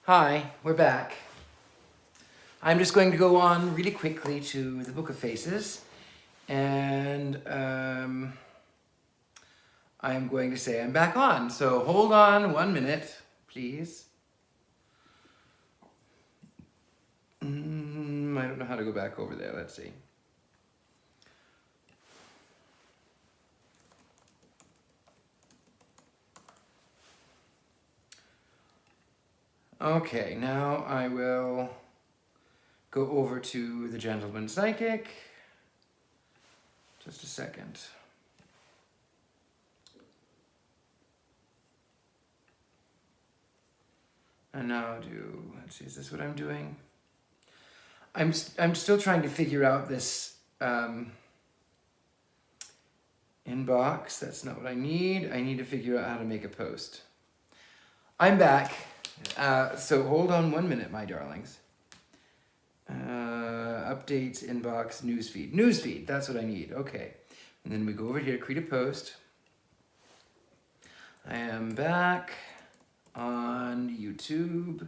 Hi, we're back. I'm just going to go on really quickly to the Book of Faces, and I'm going to say I'm back on. So hold on 1 minute, please. I don't know how to go back over there. Let's see. Okay, now I will go over to the Gentleman Psychic. Just a second. And now let's see, is this what I'm doing? I'm still trying to figure out this inbox. That's not what I need. I need to figure out how to make a post. I'm back. So hold on 1 minute, my darlings. Updates, inbox, newsfeed. Newsfeed, that's what I need. Okay. And then we go over here to create a post. I am back on YouTube.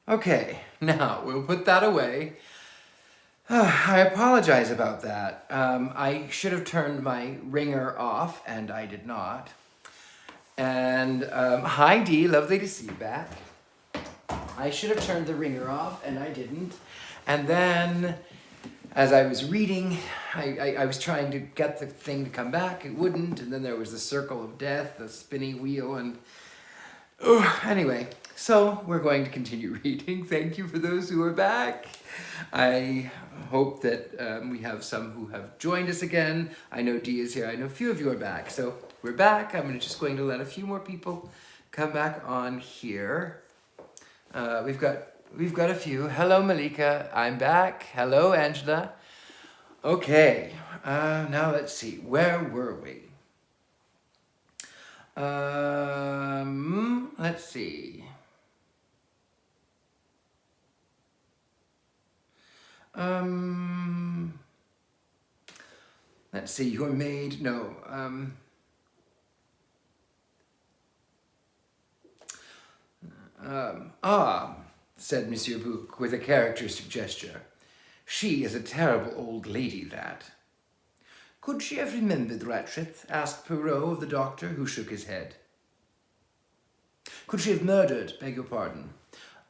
Okay, now we'll put that away. I apologize about that. I should have turned my ringer off, and I did not. And hi Dee, lovely to see you back. I should have turned the ringer off, and I didn't. And then, as I was reading, I was trying to get the thing to come back. It wouldn't, and then there was the circle of death, the spinning wheel, and anyway. So we're going to continue reading. Thank you for those who are back. I hope that we have some who have joined us again. I know Dee is here. I know a few of you are back. So we're back. I'm just going to let a few more people come back on here. We've got a few. Hello, Malika. I'm back. Hello, Angela. Okay. Now let's see. Where were we? Let's see. Let's see, your maid, no, said Monsieur Bouc with a characteristic gesture. She is a terrible old lady, that. Could she have remembered Rattrith? Asked Perrault of the doctor, who shook his head. Could she have murdered, beg your pardon?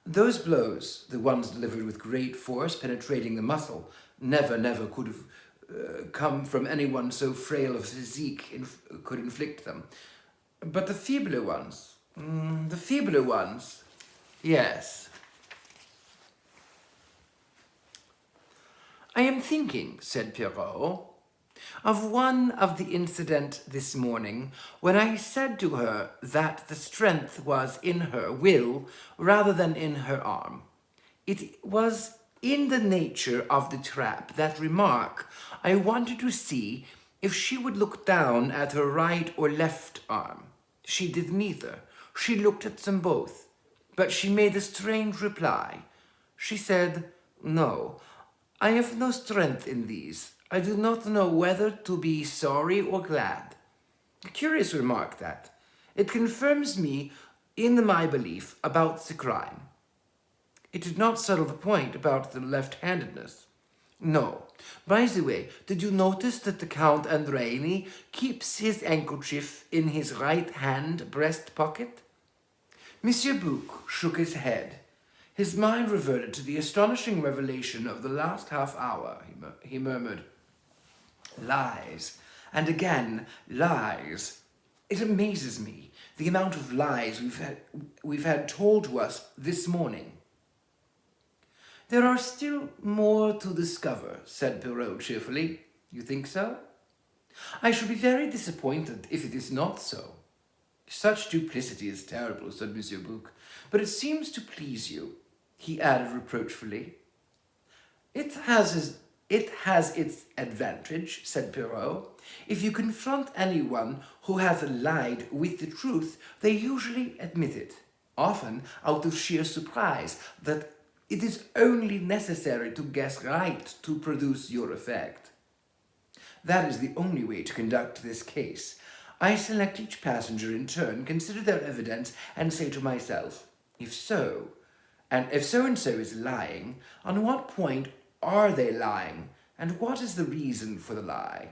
Those blows, the ones delivered with great force, penetrating the muscle, never could have come from anyone so frail of physique could inflict them. But the feebler ones, yes. I am thinking, said Perrault, of one of the incident this morning when I said to her that the strength was in her will rather than in her arm. It was in the nature of the trap, that remark. I wanted to see if she would look down at her right or left arm. She did neither. She looked at them both, but she made a strange reply. She said, "No, I have no strength in these. I do not know whether to be sorry or glad." A curious remark, that. It confirms me in my belief about the crime. It did not settle the point about the left-handedness. No. By the way, did you notice that the Count Andreini keeps his handkerchief in his right hand breast pocket? Monsieur Bouc shook his head. His mind reverted to the astonishing revelation of the last half hour, he murmured. Lies. And again, lies. It amazes me, the amount of lies we've had told to us this morning. There are still more to discover, said Perrault cheerfully. You think so? I shall be very disappointed if it is not so. Such duplicity is terrible, said Monsieur Bouc, but it seems to please you, he added reproachfully. It has its advantage, said Perrault. If you confront anyone who has lied with the truth, they usually admit it, often out of sheer surprise that It is only necessary to guess right to produce your effect. That is the only way to conduct this case. I select each passenger in turn, consider their evidence, and say to myself, if so, and if so-and-so is lying, on what point are they lying, and what is the reason for the lie?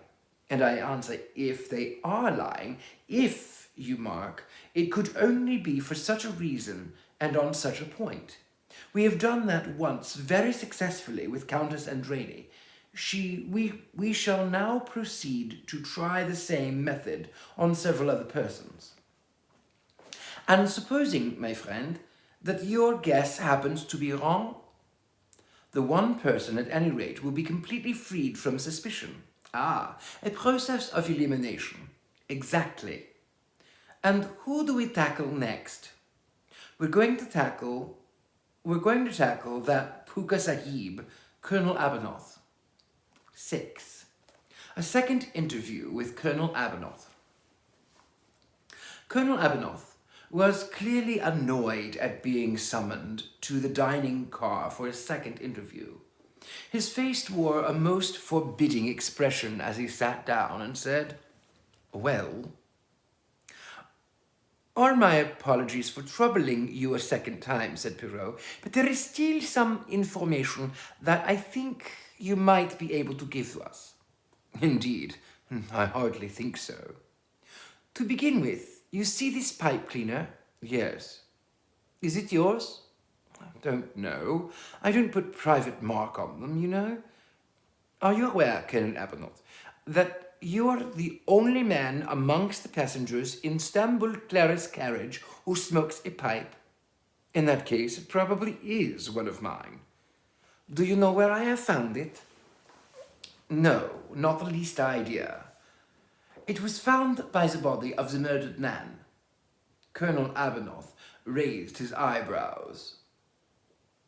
And I answer, if they are lying, if you mark, it could only be for such a reason and on such a point. We have done that once very successfully with Countess Andrani. We shall now proceed to try the same method on several other persons. And supposing, my friend, that your guess happens to be wrong, the one person at any rate will be completely freed from suspicion. Ah, a process of elimination. Exactly. And who do we tackle next? We're going to tackle that Puka Sahib, Colonel Abanoth. 6. A second interview with Colonel Abanoth. Colonel Abanoth was clearly annoyed at being summoned to the dining car for a second interview. His face wore a most forbidding expression as he sat down and said, "Well, all my apologies for troubling you a second time," said Perrault, "but there is still some information that I think you might be able to give to us." "Indeed, I hardly think so." "To begin with, you see this pipe cleaner?" "Yes." "Is it yours?" "I don't know. I don't put private mark on them, you know." "Are you aware, Colonel Abanoth, that you are the only man amongst the passengers in Stamboul Claris carriage who smokes a pipe? In that case, it probably is one of mine." "Do you know where I have found it?" "No, not the least idea." "It was found by the body of the murdered man." Colonel Abanoth raised his eyebrows.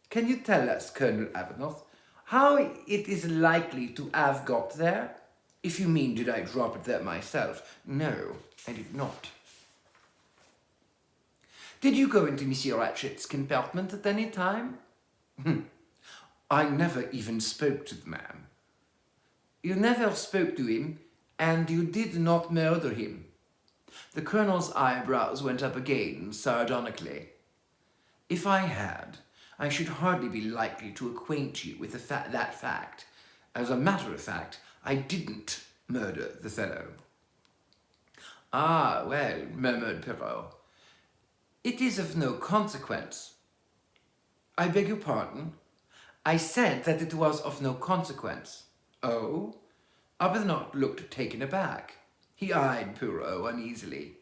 "Can you tell us, Colonel Abanoth, how it is likely to have got there? If you mean, did I drop it there myself?" "No, I did not." "Did you go into Monsieur Ratchet's compartment at any time?" "I never even spoke to the man." "You never spoke to him, and you did not murder him?" The colonel's eyebrows went up again, sardonically. "If I had, I should hardly be likely to acquaint you with that fact. As a matter of fact, I didn't murder the fellow." "Ah, well," murmured Perrault, "it is of no consequence." "I beg your pardon?" "I said that it was of no consequence." "Oh?" Arbuthnot looked taken aback. He eyed Perrault uneasily.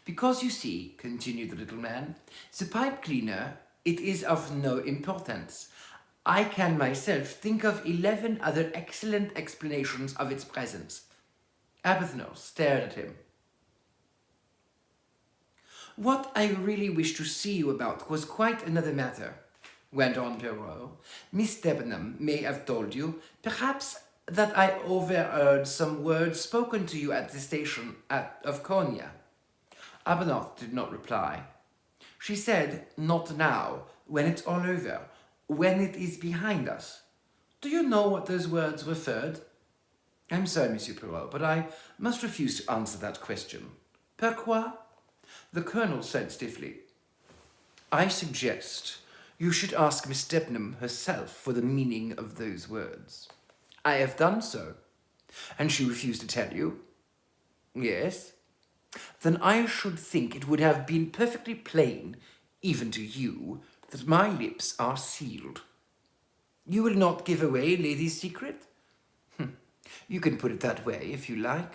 "Because you see," continued the little man, "the pipe cleaner, it is of no importance. I can myself think of 11 other excellent explanations of its presence." Arbuthnot stared at him. "What I really wished to see you about was quite another matter," went on Perrault. "Miss Debenham may have told you, perhaps, that I overheard some words spoken to you at the station of Konya." Arbuthnot did not reply. "She said, 'Not now, when it's all over, when it is behind us.' Do you know what those words referred?" "I'm sorry, Monsieur Perrault, but I must refuse to answer that question." "Pourquoi?" The colonel said stiffly, "I suggest you should ask Miss Debenham herself for the meaning of those words." "I have done so." "And she refused to tell you?" "Yes." "Then I should think it would have been perfectly plain, even to you, that my lips are sealed." "You will not give away lady's secret?" "You can put it that way, if you like."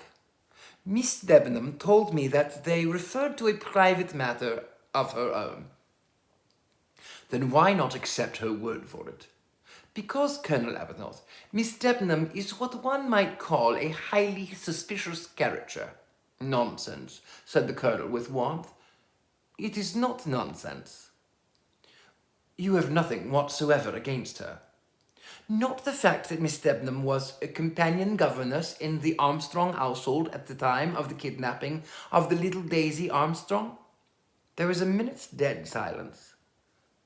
"Miss Debenham told me that they referred to a private matter of her own." "Then why not accept her word for it?" "Because, Colonel Abanoth, Miss Debenham is what one might call a highly suspicious character." "Nonsense," said the colonel with warmth. "It is not nonsense." "You have nothing whatsoever against her?" "Not the fact that Miss Debenham was a companion governess in the Armstrong household at the time of the kidnapping of the little Daisy Armstrong." There was a minute's dead silence.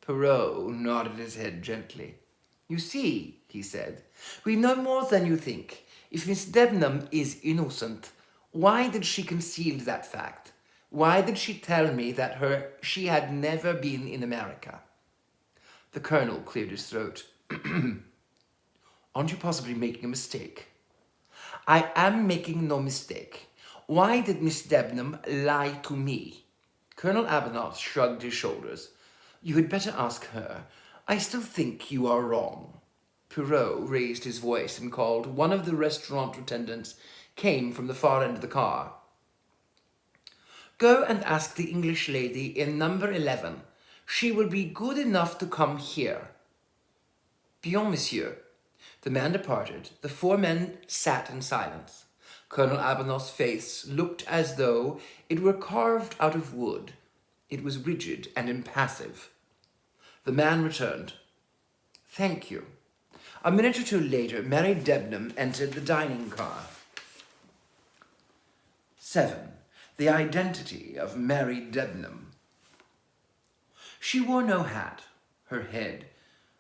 Perrault nodded his head gently. You see, he said, we know more than you think. If Miss Debnam is innocent, why did she conceal that fact? Why did she tell me that she had never been in America? The colonel cleared his throat. Aren't you possibly making a mistake? I am making no mistake. Why did Miss Debnam lie to me? Colonel Abernath shrugged his shoulders. You had better ask her. I still think you are wrong. Perrault raised his voice and called. One of the restaurant attendants came from the far end of the car. Go and ask the English lady in number 11. She will be good enough to come here. Bien, monsieur. The man departed. The four men sat in silence. Colonel Abernath's face looked as though it were carved out of wood. It was rigid and impassive. The man returned. Thank you. A minute or two later, Mary Debnam entered the dining car. 7. The identity of Mary Debnam. She wore no hat. Her head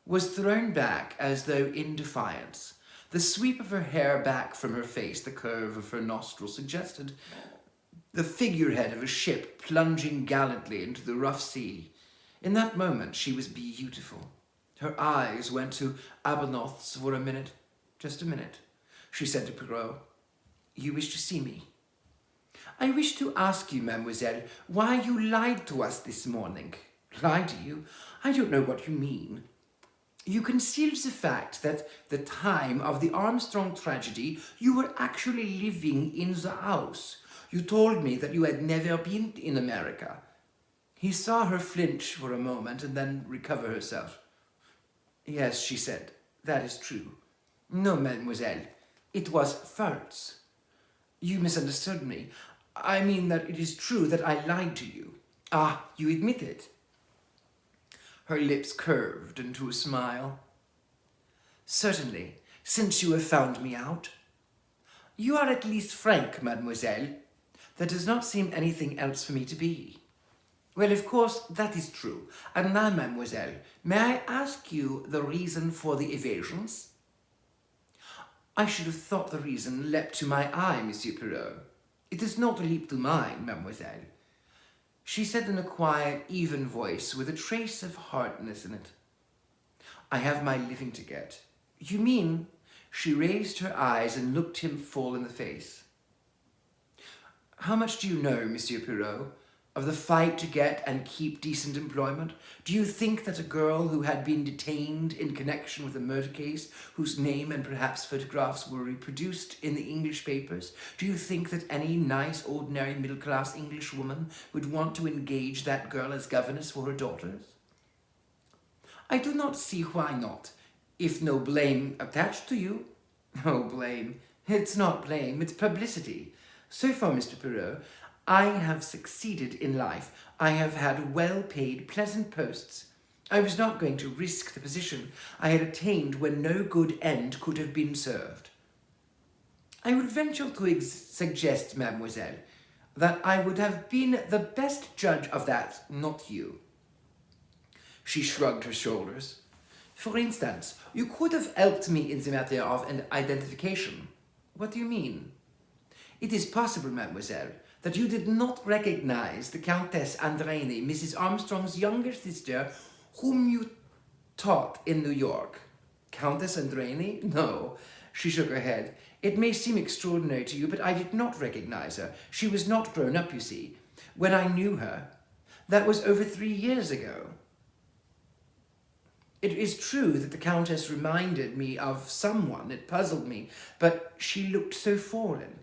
was thrown back as though in defiance. The sweep of her hair back from her face, the curve of her nostril suggested the figurehead of a ship plunging gallantly into the rough sea. In that moment, she was beautiful. Her eyes went to Abernath's for a minute. Just a minute, she said to Perrault. You wish to see me? I wish to ask you, mademoiselle, why you lied to us this morning. Lied to you? I don't know what you mean. You concealed the fact that the time of the Armstrong tragedy, you were actually living in the house. You told me that you had never been in America. He saw her flinch for a moment and then recover herself. Yes, she said, that is true. No, mademoiselle, it was false. You misunderstood me. I mean that it is true that I lied to you. Ah, you admit it. Her lips curved into a smile. Certainly, since you have found me out. You are at least frank, mademoiselle. There does not seem anything else for me to be. Well, of course, that is true. And now, mademoiselle, may I ask you the reason for the evasions? I should have thought the reason leapt to my eye, Monsieur Perrault. It does not leap to mine, mademoiselle. She said in a quiet, even voice with a trace of hardness in it. I have my living to get. You mean? She raised her eyes and looked him full in the face. How much do you know, Monsieur Perrault, of the fight to get and keep decent employment? Do you think that a girl who had been detained in connection with a murder case, whose name and perhaps photographs were reproduced in the English papers, do you think that any nice, ordinary, middle-class English woman would want to engage that girl as governess for her daughters? I do not see why not, if no blame attached to you. Oh, blame. It's not blame, it's publicity. So far, Mr. Perrault, I have succeeded in life. I have had well-paid, pleasant posts. I was not going to risk the position I had attained when no good end could have been served. I would venture to suggest, mademoiselle, that I would have been the best judge of that, not you. She shrugged her shoulders. For instance, you could have helped me in the matter of an identification. What do you mean? It is possible, mademoiselle, that you did not recognize the Countess Andrény, Mrs. Armstrong's younger sister, whom you taught in New York. Countess Andrény? No. She shook her head. It may seem extraordinary to you, but I did not recognize her. She was not grown up, you see. When I knew her, that was over 3 years ago. It is true that the Countess reminded me of someone. It puzzled me, but she looked so foreign.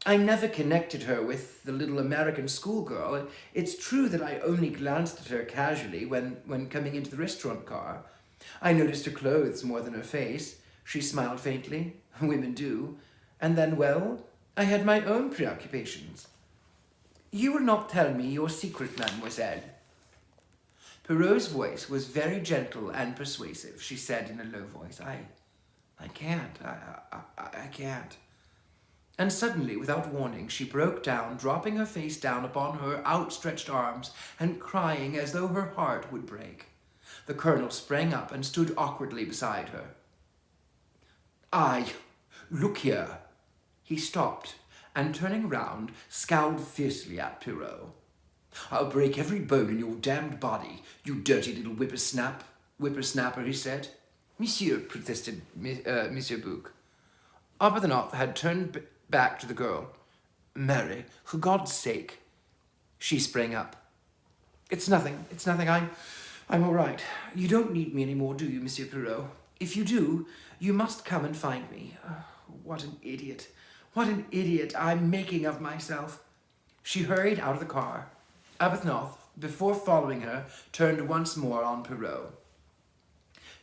I never connected her with the little American schoolgirl. It's true that I only glanced at her casually when coming into the restaurant car. I noticed her clothes more than her face. She smiled faintly. Women do. And then, well, I had my own preoccupations. You will not tell me your secret, mademoiselle. Perrault's voice was very gentle and persuasive. She said in a low voice, I can't. I can't. And suddenly, without warning, she broke down, dropping her face down upon her outstretched arms and crying as though her heart would break. The colonel sprang up and stood awkwardly beside her. Look here. He stopped and, turning round, scowled fiercely at Perrault. I'll break every bone in your damned body, you dirty little whippersnapper, he said. Monsieur, protested Monsieur Bouc. Arbuthnot had turned back to the girl. Mary, for God's sake. She sprang up. It's nothing. I'm all right. You don't need me any more, do you, Monsieur Perrault? If you do, you must come and find me. What an idiot. What an idiot I'm making of myself. She hurried out of the car. Arbuthnot, before following her, turned once more on Perrault.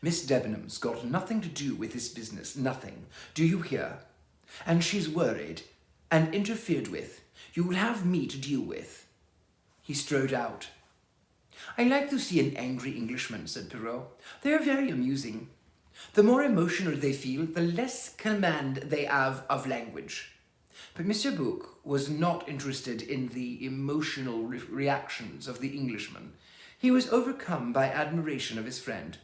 Miss Debenham's got nothing to do with this business, nothing. Do you hear? And she's worried and interfered with. You'll have me to deal with. He strode out. I like to see an angry Englishman, said Perrault. They are very amusing. The more emotional they feel, the less command they have of language. But Monsieur Bouc was not interested in the emotional reactions of the Englishman. He was overcome by admiration of his friend.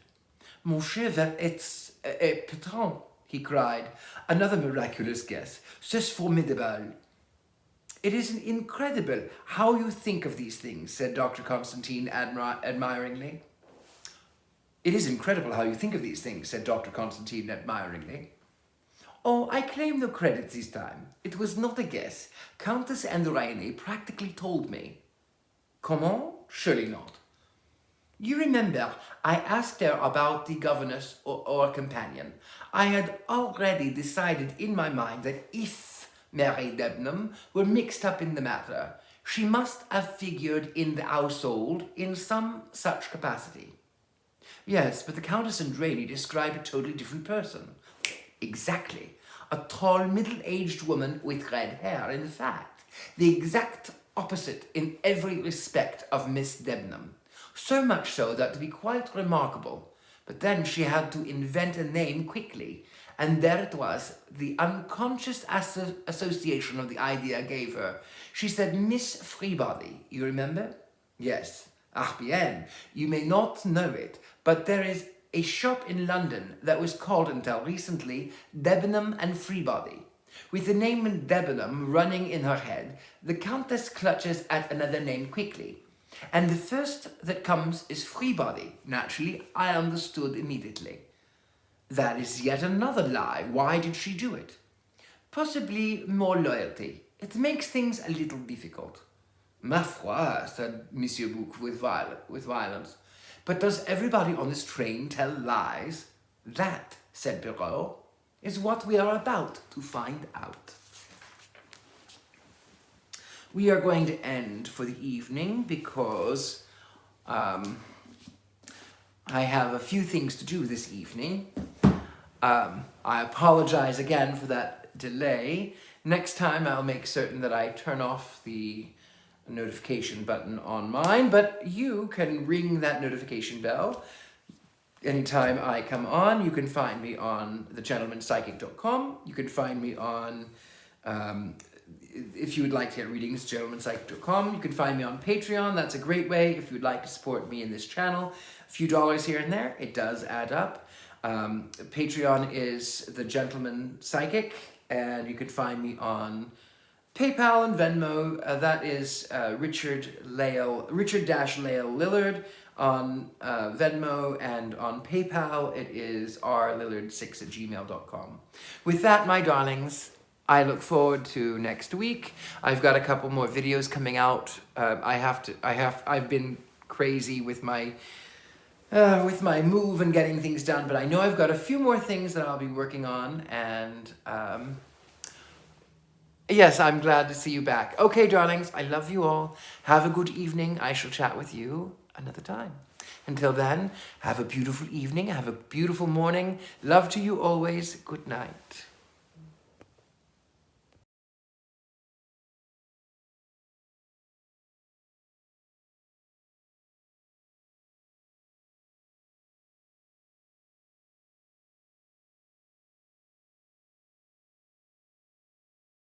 Mon cher patron, he cried. Another miraculous guess. C'est formidable. It is incredible how you think of these things, said Dr. Constantine admiringly. It is incredible how you think of these things, said Dr. Constantine admiringly. Oh, I claim no credit this time. It was not a guess. Countess Androraine practically told me. Comment? Surely not. You remember, I asked her about the governess or companion. I had already decided in my mind that if Mary Debenham were mixed up in the matter, she must have figured in the household in some such capacity. Yes, but the Countess Androraine described a totally different person. Exactly. A tall, middle-aged woman with red hair, in fact. The exact opposite in every respect of Miss Debenham. So much so that to be quite remarkable. But then she had to invent a name quickly, and there it was, the unconscious association of the idea gave her. She said Miss Freebody, you remember? Yes. Ah bien, you may not know it, but there is a shop in London that was called until recently Debenham and Freebody. With the name Debenham running in her head, the Countess clutches at another name quickly. And the first that comes is Freebody. Naturally, I understood immediately. That is yet another lie. Why did she do it? Possibly more loyalty. It makes things a little difficult. Ma foi, said Monsieur Bouc with violence. But does everybody on this train tell lies? That, said Perrault, is what we are about to find out. We are going to end for the evening because I have a few things to do this evening. I apologize again for that delay. Next time I'll make certain that I turn off the notification button on mine, but you can ring that notification bell anytime I come on. You can find me on thegentlemanpsychic.com. You can find me on, if you would like to get readings, gentlemanpsychic.com. You can find me on Patreon. That's a great way if you'd like to support me in this channel. A few dollars here and there, it does add up. Patreon is The Gentleman Psychic, and you can find me on PayPal and Venmo. That is Richard-Lale Lillard on Venmo, and on PayPal it is rlillard6@gmail.com. With that, my darlings, I look forward to next week. I've got a couple more videos coming out. I've been crazy with my move and getting things done, but I know I've got a few more things that I'll be working on, and yes, I'm glad to see you back. Okay, darlings, I love you all. Have a good evening. I shall chat with you another time. Until then, have a beautiful evening. Have a beautiful morning. Love to you always. Good night.